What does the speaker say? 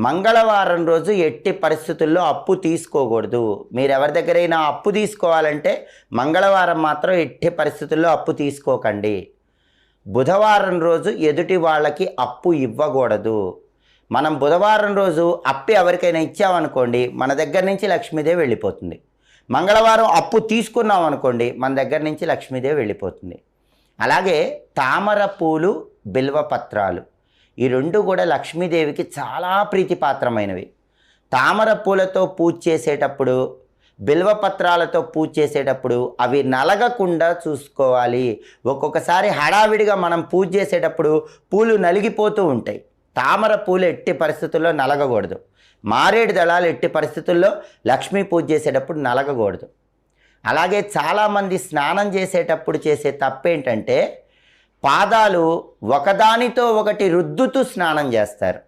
మంగళవారం రోజు ఎట్టి పరిస్థితుల్లో అప్పు తీసుకోకూడదు. మీరు ఎవరి దగ్గరైనా అప్పు తీసుకోవాలంటే మంగళవారం మాత్రం ఎట్టి పరిస్థితుల్లో అప్పు తీసుకోకండి. బుధవారం రోజు ఎదుటి వాళ్ళకి అప్పు ఇవ్వకూడదు. మనం బుధవారం రోజు అప్పు ఎవరికైనా ఇచ్చామనుకోండి, మన దగ్గర నుంచి లక్ష్మీదేవి వెళ్ళిపోతుంది. మంగళవారం అప్పు తీసుకున్నాం అనుకోండి, మన దగ్గర నుంచి లక్ష్మీదేవి వెళ్ళిపోతుంది. అలాగే తామర పూలు, బిల్వపత్రాలు, ఈ రెండు కూడా లక్ష్మీదేవికి చాలా ప్రీతిపాత్రమైనవి. తామర పూలతో పూజ చేసేటప్పుడు, బిల్వపత్రాలతో పూజ చేసేటప్పుడు అవి నలగకుండా చూసుకోవాలి. ఒక్కొక్కసారి హడావిడిగా మనం పూజ చేసేటప్పుడు పూలు నలిగిపోతూ ఉంటాయి. తామర పూలు ఎట్టి పరిస్థితుల్లో నలగకూడదు. మారేడు దళాలు ఎట్టి పరిస్థితుల్లో లక్ష్మీ పూజ చేసేటప్పుడు నలగకూడదు. అలాగే చాలామంది స్నానం చేసేటప్పుడు చేసే తప్పేంటంటే పాదాలు ఒకదానితో ఒకటి రుద్దుతూ స్నానం చేస్తారు.